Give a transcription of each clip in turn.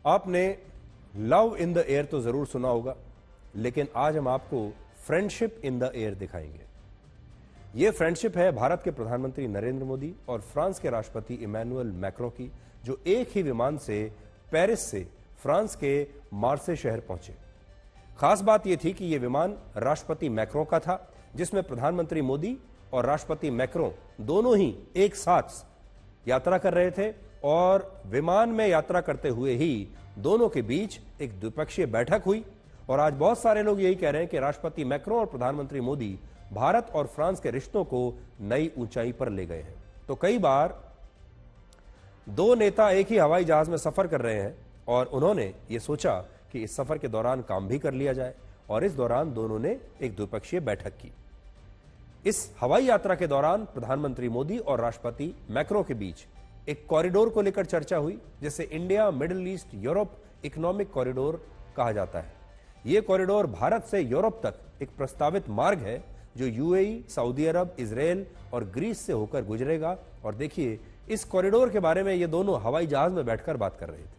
आपने love in the air तो जरूर सुना होगा, लेकिन आज हम आपको फ्रेंडशिप इन द एयर दिखाएंगे। यह फ्रेंडशिप है भारत के प्रधानमंत्री नरेंद्र मोदी और फ्रांस के राष्ट्रपति इमैनुअल मैक्रों की, जो एक ही विमान से पेरिस से फ्रांस के मार्से शहर पहुंचे। खास बात यह थी कि यह विमान राष्ट्रपति मैक्रों का था, जिसमें प्रधानमंत्री मोदी और राष्ट्रपति मैक्रों दोनों ही एक साथ यात्रा कर रहे थे और विमान में यात्रा करते हुए ही दोनों के बीच एक द्विपक्षीय बैठक हुई। और आज बहुत सारे लोग यही कह रहे हैं कि राष्ट्रपति मैक्रों और प्रधानमंत्री मोदी भारत और फ्रांस के रिश्तों को नई ऊंचाई पर ले गए हैं। तो कई बार दो नेता एक ही हवाई जहाज में सफर कर रहे हैं और उन्होंने ये सोचा कि इस सफर के दौरान काम भी कर लिया जाए, और इस दौरान दोनों ने एक द्विपक्षीय बैठक की। इस हवाई यात्रा के दौरान प्रधानमंत्री मोदी और राष्ट्रपति मैक्रों के बीच एक कॉरिडोर को लेकर चर्चा हुई, जिसे India middle east Europe economic corridor कहा जाता है। यह कॉरिडोर भारत से यूरोप तक एक प्रस्तावित मार्ग है, जो यूएई, सऊदी अरब, इजराइल और ग्रीस से होकर गुजरेगा। और देखिए, इस कॉरिडोर के बारे में ये दोनों हवाई जहाज में बैठकर बात कर रहे थे।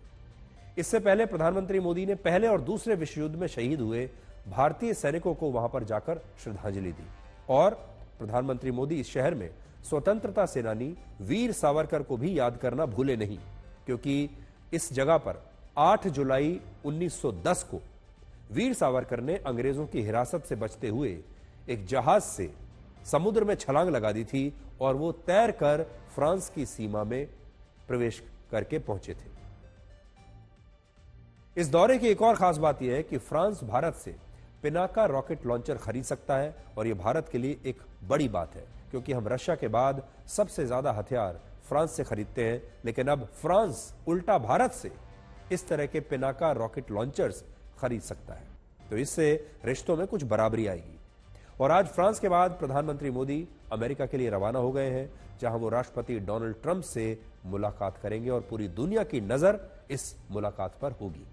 इससे पहले प्रधानमंत्री मोदी ने पहले और दूसरे विश्व युद्ध में शहीद हुए भारतीय सैनिकों को वहां पर जाकर श्रद्धांजलि दी। और प्रधानमंत्री मोदी इस शहर में स्वतंत्रता सेनानी वीर सावरकर को भी याद करना भूले नहीं, क्योंकि इस जगह पर 8 जुलाई 1910 को वीर सावरकर ने अंग्रेजों की हिरासत से बचते हुए एक जहाज से समुद्र में छलांग लगा दी थी और वो तैर कर फ्रांस की सीमा में प्रवेश करके पहुंचे थे। इस दौरे की एक और खास बात यह है कि फ्रांस भारत से पिनाका रॉकेट लॉन्चर खरीद सकता है, और यह भारत के लिए एक बड़ी बात है, क्योंकि हम रशिया के बाद सबसे ज्यादा हथियार फ्रांस से खरीदते हैं। लेकिन अब फ्रांस उल्टा भारत से इस तरह के पिनाका रॉकेट लॉन्चर्स खरीद सकता है, तो इससे रिश्तों में कुछ बराबरी आएगी। और आज फ्रांस के बाद प्रधानमंत्री मोदी अमेरिका के लिए रवाना हो गए हैं, जहां वो राष्ट्रपति डोनाल्ड ट्रंप से मुलाकात करेंगे और पूरी दुनिया की नजर इस मुलाकात पर होगी।